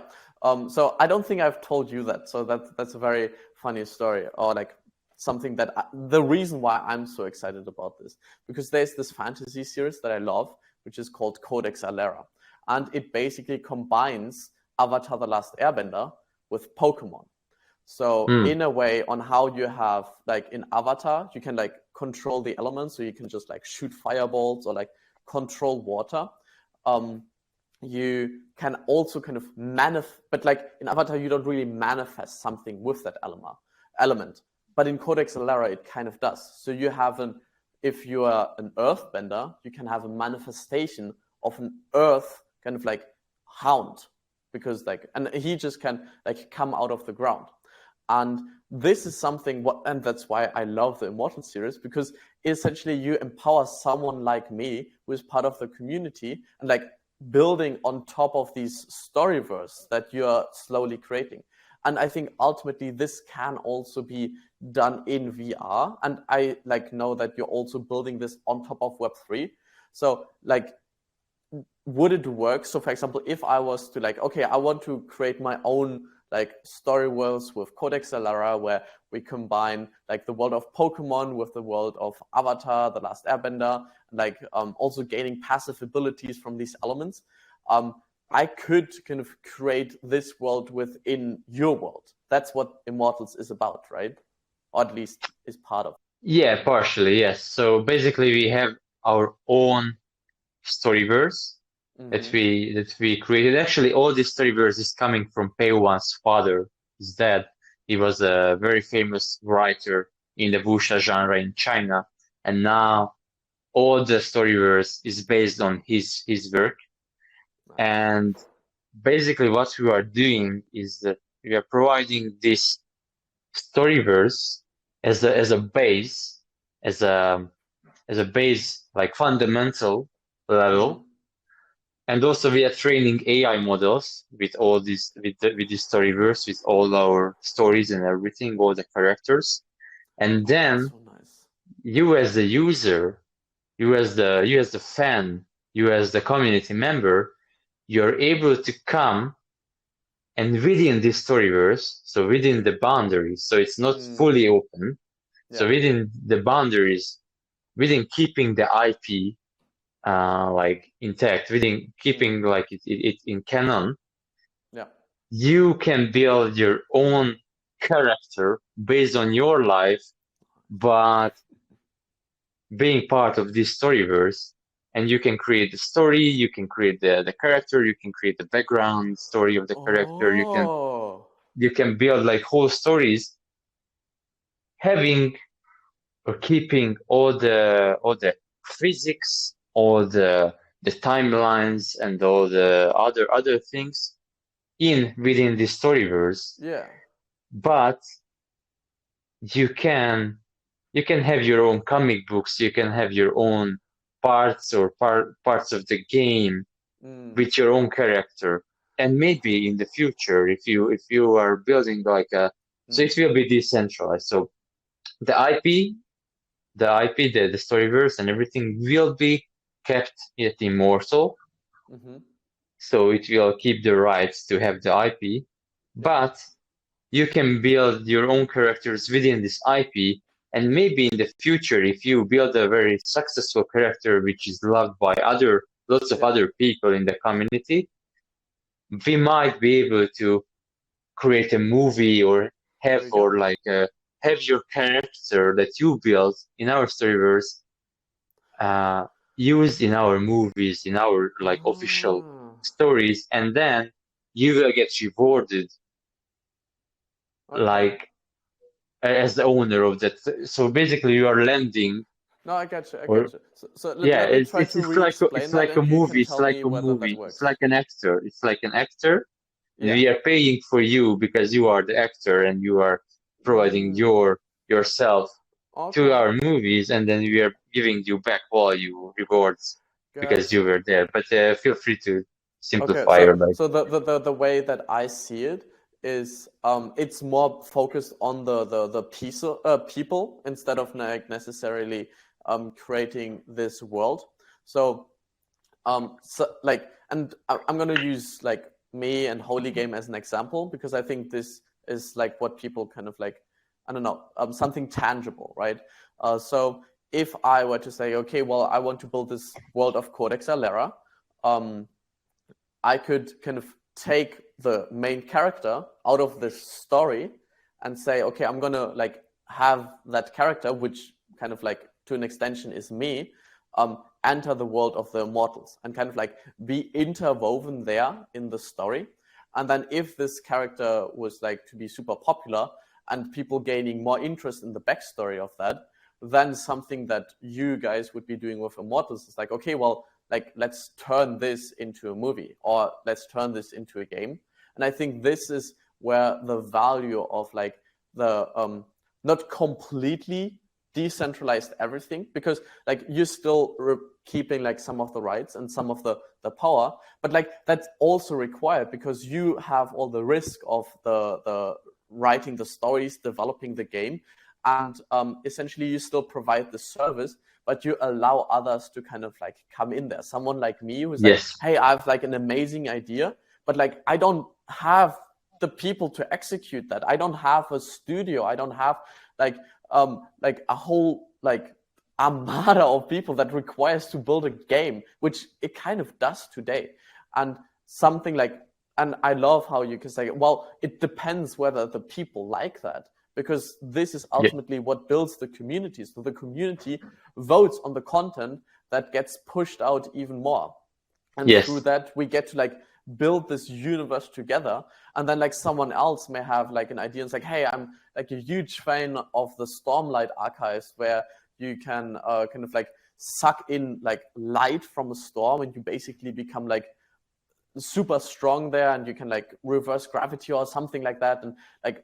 So I don't think I've told you that. So that's a very funny story, or like something that the reason why I'm so excited about this, because there's this fantasy series that I love, which is called Codex Alera, and it basically combines Avatar: The Last Airbender with Pokemon. So in a way, on how you have like in Avatar, you can like control the elements, so you can just like shoot fireballs or like control water. You can also kind of but like in Avatar, you don't really manifest something with that element. But in Codex Alera, it kind of does. So you have if you are an earthbender, you can have a manifestation of an earth kind of like hound, because like, and he just can like come out of the ground. And this is something and that's why I love the Immortal series, because essentially you empower someone like me who is part of the community and like building on top of these storyverse that you're slowly creating. And I think ultimately this can also be done in VR. And I like know that you're also building this on top of Web3. So like, would it work? So for example, if I was to like, okay, I want to create my own like story worlds with Codex Alera, where we combine like the world of Pokemon with the world of Avatar: The Last Airbender, like also gaining passive abilities from these elements. I could kind of create this world within your world. That's what Immortals is about, right? Or at least is part of. Yeah, partially, yes. So basically, we have our own storyverse that we created. Actually, all this storyverse is coming from Pei Wan's father. His dad. He was a very famous writer in the wuxia genre in China, and now all the storyverse is based on his work. And basically, what we are doing is that we are providing this storyverse as a base, as a base like fundamental level. And also we are training AI models with all this with this storyverse, with all our stories and everything, all the characters. And then so nice. you as the user, you as the fan, you as the community member, you're able to come and within this storyverse, so within the boundaries, so it's not fully open. So within the boundaries, within keeping the IP like intact, within keeping like it in canon, you can build your own character based on your life, but being part of this storyverse. And you can create the story, you can create the character, you can create the background story of the character, you can build like whole stories, having or keeping all the physics, all the timelines, and all the other things within the storyverse. Yeah. But you can have your own comic books, you can have your own parts or parts of the game with your own character. And maybe in the future, if you are building like so it will be decentralized. So the IP, the storyverse and everything will be kept at Immortal. So it will keep the rights to have the IP, but you can build your own characters within this IP. And maybe in the future, if you build a very successful character which is loved by other lots of other people in the community, we might be able to create a movie or have your character that you built in our Storyverse used in our movies, in our official stories, and then you will get rewarded as the owner of that. So basically, you are lending. No, I get you. So let me try to it's re-explain that, like a and you can movie. tell me whether that works. It's like an actor. It's like an actor. Yeah. We are paying for you because you are the actor, and you are providing yourself to our movies, and then we are giving you back value rewards because you were there. But feel free to simplify your life. So the way that I see it is it's more focused on the people instead of necessarily creating this world. So and I'm gonna use me and Holy Game as an example, because I think this is what people kind of I don't know, something tangible, right? So if I were to say, okay, well, I want to build this world of Codex Alera, I could kind of take the main character out of this story and say, okay, I'm gonna have that character, which kind of to an extension is me, enter the world of the immortals and kind of be interwoven there in the story. And then if this character was to be super popular and people gaining more interest in the backstory of that, then something that you guys would be doing with immortals is okay, well, let's turn this into a movie, or let's turn this into a game. And I think this is where the value of the not completely decentralized everything, because you're still keeping some of the rights and some of the power, but that's also required because you have all the risk of the writing the stories, developing the game, and essentially you still provide the service, but you allow others to kind of come in there. Someone like me who's hey, I have an amazing idea, but I don't have the people to execute that. I don't have a studio. I don't have a whole armada of people that requires to build a game, which it kind of does today. And something and I love how you can say, well, it depends whether the people like that, because this is ultimately what builds the community. So the community votes on the content that gets pushed out even more. And through that, we get to build this universe together. And then someone else may have an idea and it's hey, I'm a huge fan of the Stormlight archives, where you can kind of suck in light from a storm, and you basically become super strong there, and you can reverse gravity or something like that, and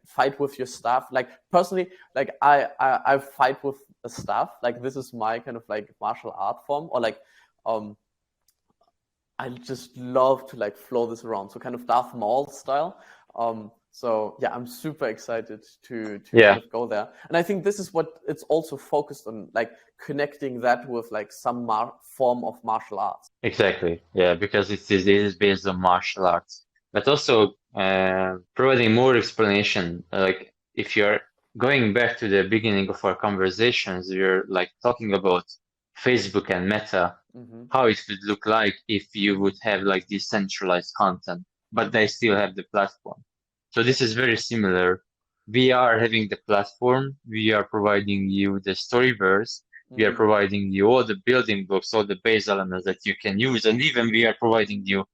fight with your staff. Personally, I fight with a staff. This is my kind of martial art form, or I just love to flow this around, so kind of Darth Maul style. So yeah, I'm super excited to kind of go there, and I think this is what it's also focused on, connecting that with some form of martial arts. Exactly, yeah, because it is based on martial arts, but also providing more explanation. If you're going back to the beginning of our conversations, we're talking about Facebook and Meta, how it would look like if you would have decentralized content, but they still have the platform. So this is very similar. We are having the platform, we are providing you the Storyverse, we are providing you all the building blocks, all the base elements that you can use, and even we are providing you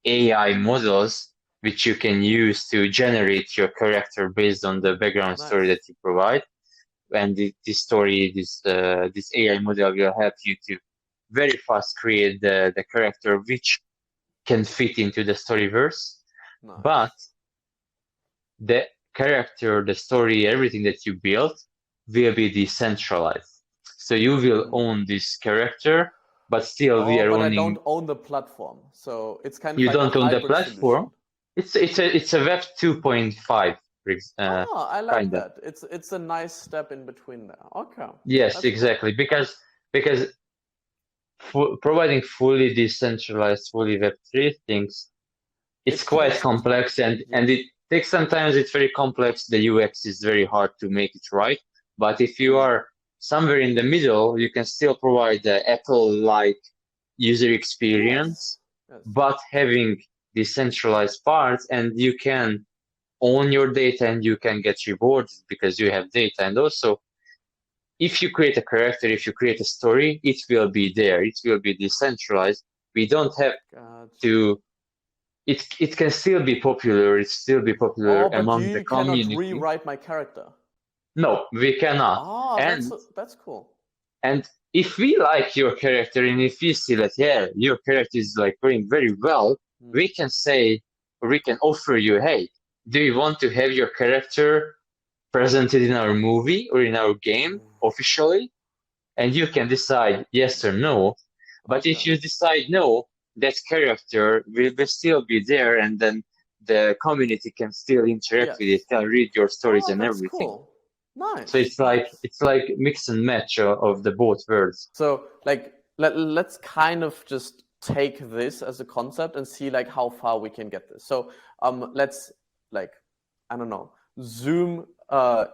AI models which you can use to generate your character based on the background story that you provide. And this AI model will help you to very fast create the character which can fit into the Storyverse. But the character, the story, everything that you built will be decentralized. So you will own this character, but still we are owning. I don't own the platform, so it's kind of you don't a own the platform. Solution. It's a Web 2.5. I like that. It's a nice step in between there. Okay. Yes, that's exactly cool. Because providing fully decentralized, fully Web3 things, it's quite complex, and it takes sometimes it's very complex. The UX is very hard to make it right. But if you are somewhere in the middle, you can still provide the Apple-like user experience, Yes. but having decentralized parts, and you can own your data and you can get rewarded because you have data. And also, if you create a character, if you create a story, it will be there. It will be decentralized. We don't have Gotcha. to. It can still be popular. It still be popular Oh, but among the you cannot community. rewrite my character. No, we cannot. Ah, And that's cool. and if we like your character and if we see that yeah, your character is like going very well, we can say, or we can offer you, hey, do you want to have your character presented in our movie or in our game officially? And you can decide yes or no. But if Okay. you decide no, that character will still be there, and then the community can still interact with it, Yes. can read your stories Oh, and that's everything. cool. So Nice, it's nice. like mix and match of the both worlds. So like let's kind of just take this as a concept and see like how far we can get this. So let's like, I don't know, zoom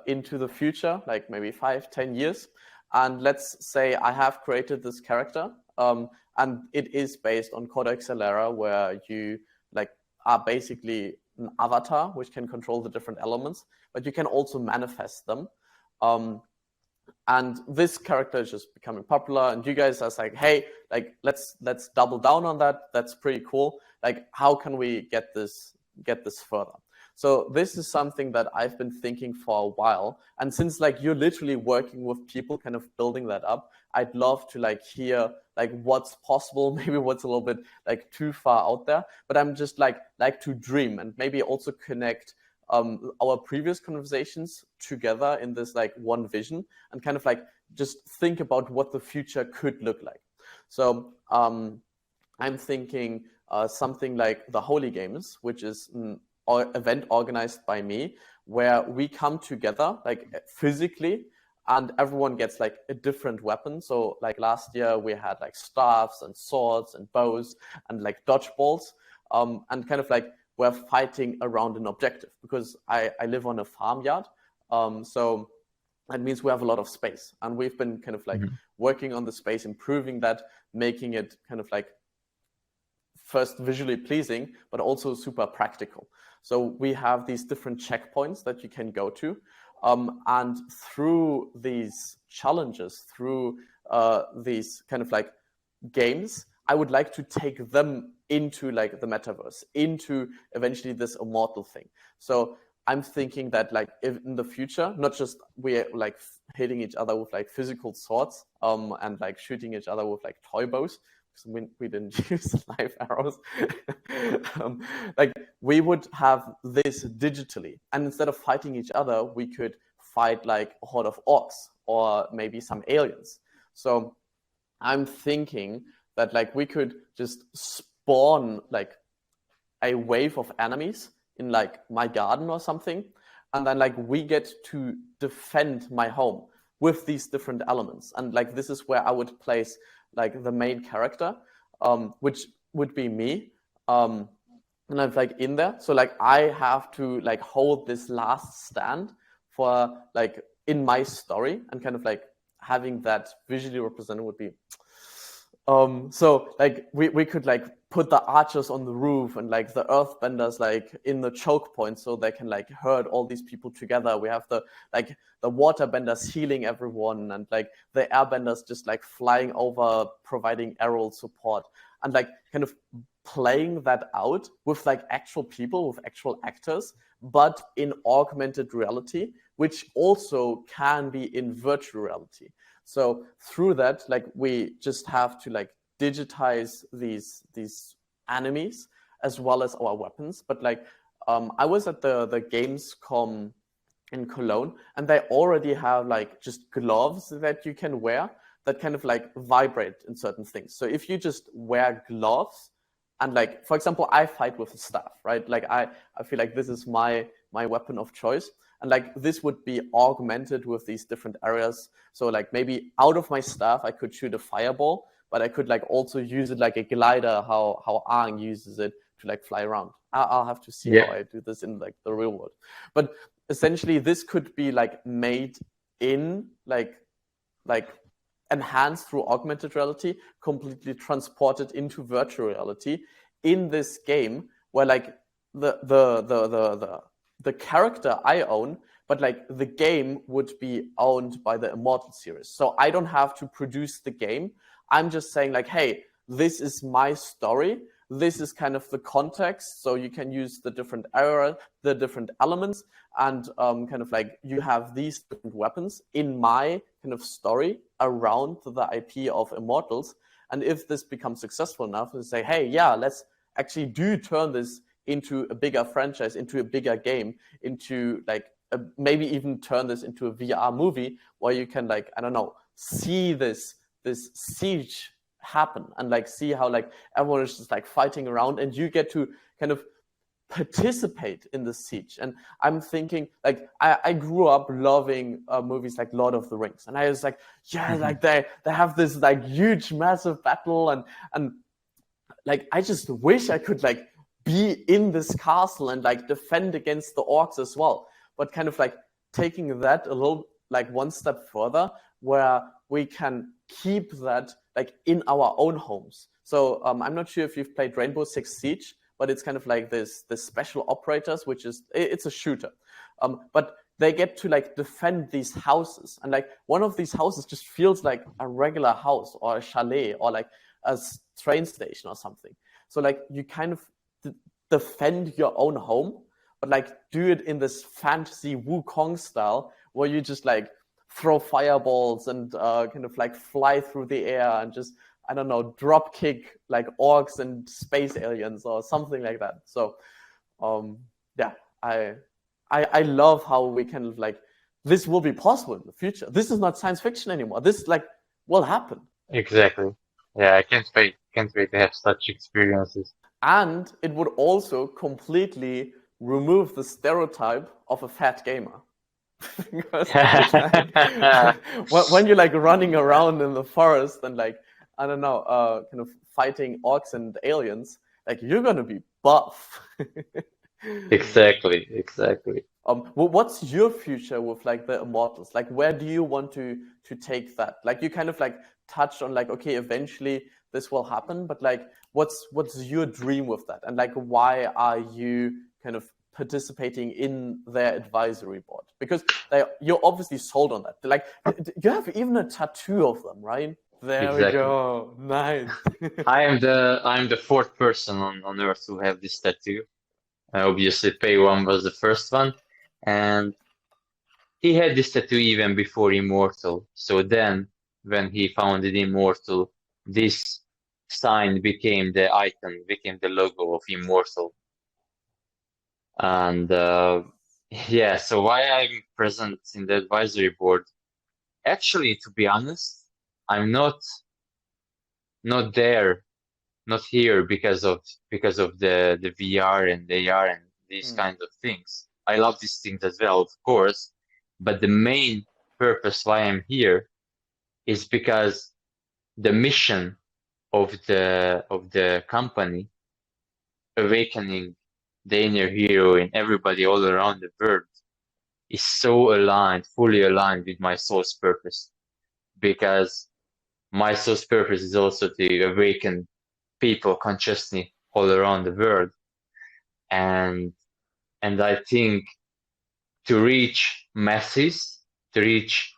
into the future, like maybe 5-10 years, and let's say I have created this character, and it is based on Codex Alera, where you like are basically an avatar which can control the different elements, but you can also manifest them. And this character is just becoming popular, and you guys are like, hey, like let's double down on that. That's pretty cool. Like, how can we get this further? So this is something that I've been thinking for a while, and since like you're literally working with people kind of building that up, I'd love to like hear like what's possible, maybe what's a little bit like too far out there, but I'm just like to dream and maybe also connect our previous conversations together in this like one vision, and kind of like just think about what the future could look like. So I'm thinking something like the Holy Games, which is an event organized by me, where we come together like physically, and everyone gets like a different weapon. So like last year we had like staffs and swords and bows and like dodgeballs, and kind of like we're fighting around an objective, because I live on a farmyard. So that means we have a lot of space, and we've been kind of like working on the space, improving that, making it kind of like first visually pleasing, but also super practical. So we have these different checkpoints that you can go to. And through these challenges, through these kind of like games, I would like to take them into like the metaverse, into eventually this immortal thing. So I'm thinking that like if in the future, not just we're like hitting each other with like physical swords, and like shooting each other with like toy bows, because we didn't use live arrows. Like we would have this digitally, and instead of fighting each other, we could fight like a horde of orcs or maybe some aliens. So I'm thinking that like we could just spawn like a wave of enemies in like my garden or something, and then like we get to defend my home with these different elements. And like this is where I would place like the main character, which would be me, and I'm like in there. So like I have to like hold this last stand for like in my story, and kind of like having that visually represented would be so like we could like put the archers on the roof, and like the earthbenders like in the choke point, so they can like herd all these people together. We have the waterbenders healing everyone, and like the airbenders just like flying over, providing aerial support, and like kind of playing that out with like actual people, with actual actors, but in augmented reality, which also can be in virtual reality. So through that, like we just have to like digitize these enemies as well as our weapons. But like I was at the Gamescom in Cologne, and they already have like just gloves that you can wear that kind of like vibrate in certain things. So if you just wear gloves, and like for example, I fight with a staff, right? Like I feel like this is my weapon of choice. And like this would be augmented with these different areas. So like maybe out of my staff, I could shoot a fireball, but I could like also use it like a glider, how Aang uses it to like fly around. I'll have to see how I do this in like the real world. But essentially this could be like made in like enhanced through augmented reality, completely transported into virtual reality in this game where like the character I own, but like the game would be owned by the Immortal series. So I don't have to produce the game. I'm just saying like, hey, this is my story. This is kind of the context. So you can use the different era, the different elements, and kind of like you have these different weapons in my kind of story around the IP of Immortals. And if this becomes successful enough, to say, hey, yeah, let's actually do turn this into a bigger franchise, into a bigger game, into like maybe even turn this into a VR movie where you can like, I don't know, see this siege happen and like see how like everyone is just like fighting around and you get to kind of participate in the siege. And I'm thinking like I grew up loving movies like Lord of the Rings, and I was like, yeah, like they have this like huge massive battle, and like I just wish I could like be in this castle and like defend against the orcs as well. But kind of like taking that a little like one step further, where we can keep that like in our own homes. So I'm not sure if you've played Rainbow Six Siege, but it's kind of like this special operators, which is it's a shooter, but they get to like defend these houses, and like one of these houses just feels like a regular house or a chalet or like a train station or something. So like you kind of defend your own home, but like do it in this fantasy Wukong style where you just like throw fireballs and kind of like fly through the air and just, I don't know, drop kick like orcs and space aliens or something like that. So yeah, I love how we can like, this will be possible in the future. This is not science fiction anymore. This like will happen. Exactly. Yeah, I can't wait to have such experiences. And it would also completely remove the stereotype of a fat gamer. Because like, when you're like running around in the forest and like, I don't know, kind of fighting orcs and aliens, like you're gonna be buff. Exactly. What's your future with like the Immortals? Like, where do you want to take that? Like, you kind of like touched on like, okay, eventually this will happen, but like, what's your dream with that? And like, why are you kind of participating in their advisory board? Because you're obviously sold on that. Like, you have even a tattoo of them, right? There we go. Nice. I'm the fourth person on Earth who have this tattoo. Obviously, Pei-1 was the first one, and he had this tattoo even before Immortal. So then, when he founded Immortal, this sign became the icon, became the logo of Immortal. And yeah, so why I'm present in the advisory board? Actually, to be honest, I'm not there, not here because of the VR and AR and these kinds of things. I love these things as well, of course, but the main purpose why I'm here is because the mission of the company, awakening the inner hero in everybody all around the world, is so aligned, fully aligned with my soul's purpose. Because my soul's purpose is also to awaken people consciously all around the world. And I think to reach masses, to reach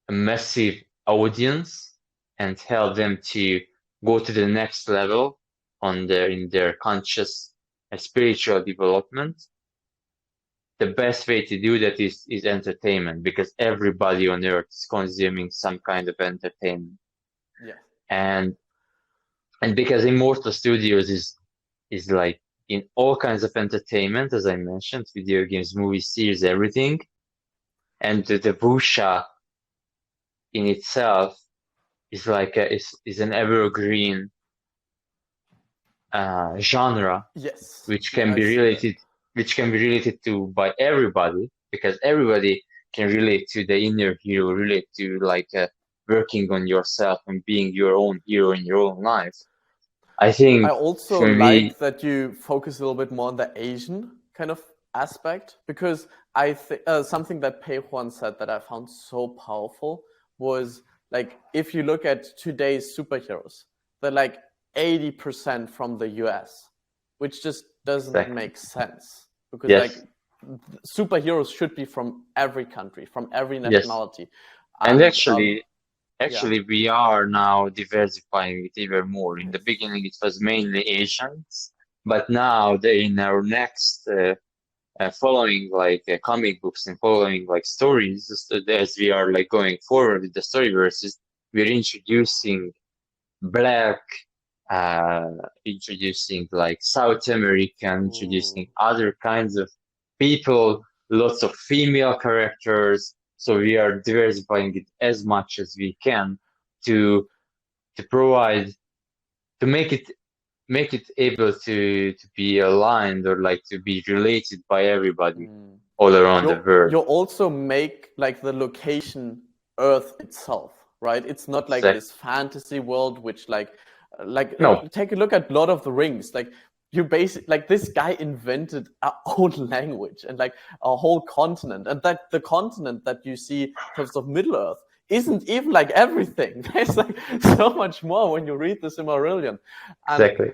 a massive audience and help them to go to the next level in their conscious and spiritual development, the best way to do that is entertainment, because everybody on earth is consuming some kind of entertainment. Yeah. And because Immortal Studios is like in all kinds of entertainment, as I mentioned, video games, movies, series, everything. And the Wuxia in itself is like is an evergreen genre, Yes. which can be related to by everybody, because everybody can relate to the inner hero, relate to like working on yourself and being your own hero in your own life. I think I also for like me, that you focus a little bit more on the Asian kind of aspect, because I think something that Pei Huan said that I found so powerful was like if you look at today's superheroes, they're like 80% from the US, which just doesn't make sense, because like superheroes should be from every country, from every nationality. And actually we are now diversifying it even more. In the beginning it was mainly Asians, but now in our next following like comic books and following like stories, as we are like going forward with the story verses, we're introducing black, introducing like South American, introducing other kinds of people, lots of female characters. So we are diversifying it as much as we can to provide, to make it able to be aligned or like to be related by everybody all around the world. You also make like the location Earth itself, right? It's not like this fantasy world, which no. Take a look at Lord of the Rings. Like you basically, like this guy invented our own language and like a whole continent, and that the continent that you see in terms of Middle Earth isn't even like everything. There's like so much more when you read the Silmarillion. Exactly.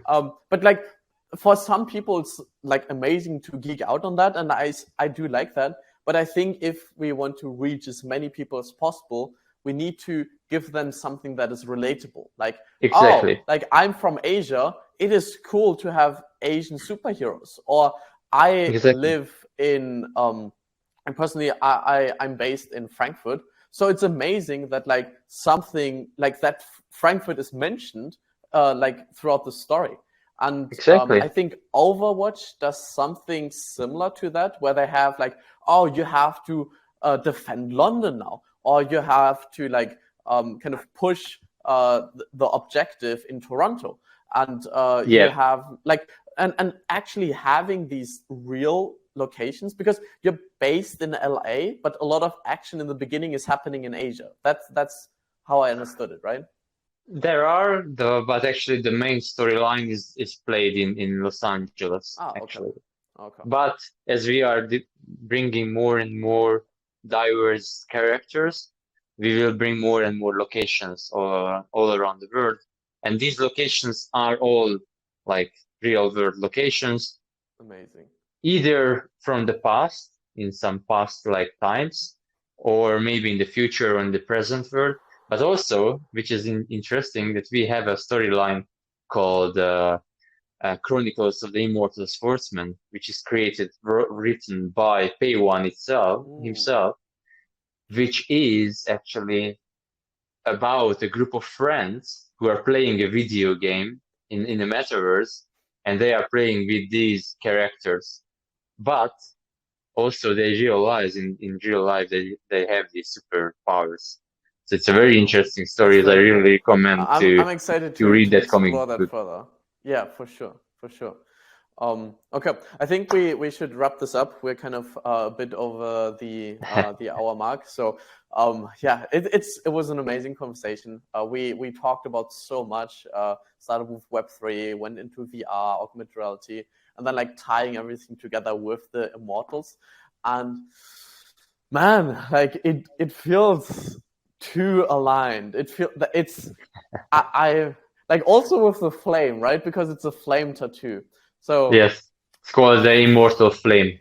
But like for some people, it's like amazing to geek out on that, and I do like that. But I think if we want to reach as many people as possible, we need to give them something that is relatable. Like, like I'm from Asia. It is cool to have Asian superheroes. Or I live in, and personally, I'm based in Frankfurt. So it's amazing that like something like that Frankfurt is mentioned like throughout the story. And I think Overwatch does something similar to that, where they have like, oh, you have to defend London now, or you have to like kind of push the objective in Toronto, and you have like and actually having these real locations, because you're based in LA, but a lot of action in the beginning is happening in Asia. That's how I understood it, right? There are but actually the main storyline is played in Los Angeles, actually. Okay. But as we are bringing more and more diverse characters, we will bring more and more locations all around the world. And these locations are all like real world locations. Amazing. Either from the past, in some past like times, or maybe in the future or in the present world. But also, which is interesting, that we have a storyline called Chronicles of the Immortal Sportsman, which is written by Paywan himself, which is actually about a group of friends who are playing a video game in a metaverse, and they are playing with these characters. But also they realize in real life they have these superpowers. So it's a very interesting story. I really recommend I'm excited to read that comic. Explore that further. Yeah, for sure. Okay, I think we should wrap this up. We're kind of a bit over the hour mark. So yeah, it was an amazing conversation. We talked about so much. Started with Web3, went into VR, augmented reality, and then like tying everything together with the Immortals. And man, like it feels too aligned. I like also with the flame, right? Because it's a flame tattoo. So yes, it's called the Immortal Flame.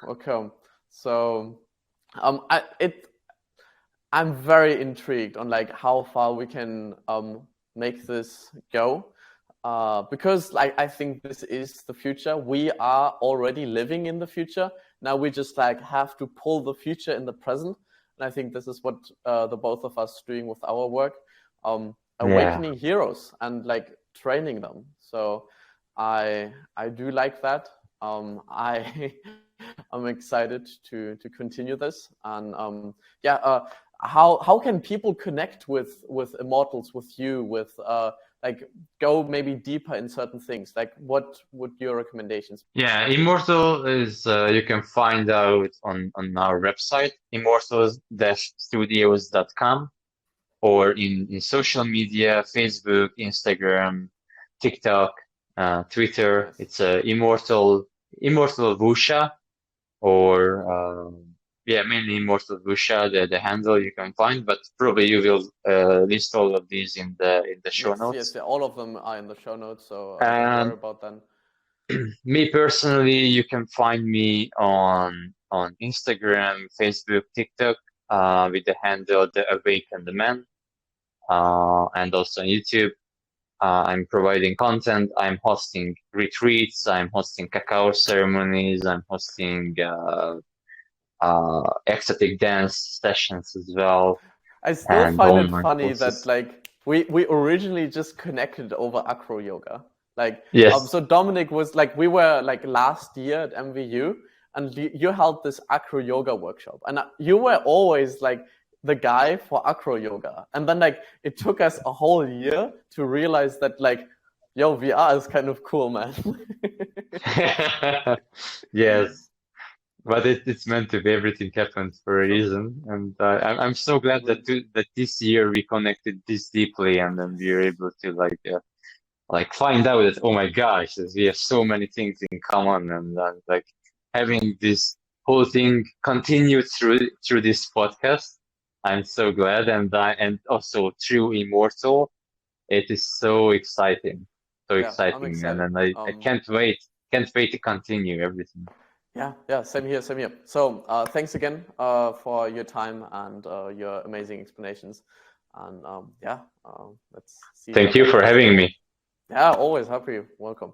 Okay, so I'm very intrigued on like how far we can make this go, because like I think this is the future. We are already living in the future. Now we just like have to pull the future in the present. And I think this is what the both of us doing with our work, awakening heroes and like training them. So I do like that. I'm excited to continue this. And how can people connect with Immortals, with you, with like go maybe deeper in certain things? Like what would your recommendations be? Yeah, Immortal is you can find out on our website, immortals-studios.com, or in social media, Facebook, Instagram, TikTok, Twitter. It's Immortal Wuxia, or mainly Immortal Wuxia, the handle you can find, but probably you will list all of these in the show notes. Yes, all of them are in the show notes, so don't worry And about them. me personally, you can find me on Instagram, Facebook, TikTok, with the handle the Awaken the Man, and also on YouTube. I'm providing content. I'm hosting retreats. I'm hosting cacao ceremonies. I'm hosting ecstatic dance sessions as well, I still and find it online funny that courses. like we originally just connected over acro yoga. Like Yes. so Dominik was like we were like last year at MVU and you held this acro yoga workshop and you were always like the guy for acro yoga. And then like it took us a whole year to realize that like yo VR is kind of cool, man. Yes. But it's meant to be. Everything happens for a reason, and I'm so glad that that this year we connected this deeply, and then we were able to like find out that, oh my gosh, that we have so many things in common, and like having this whole thing continue through this podcast. I'm so glad, and also through Immortal, it is so exciting, Yeah, I'm and excited. then I can't wait to continue everything. Yeah, same here, same here. So thanks again for your time and your amazing explanations. And let's see each Thank other you for next having time. me. Yeah, always happy. Welcome.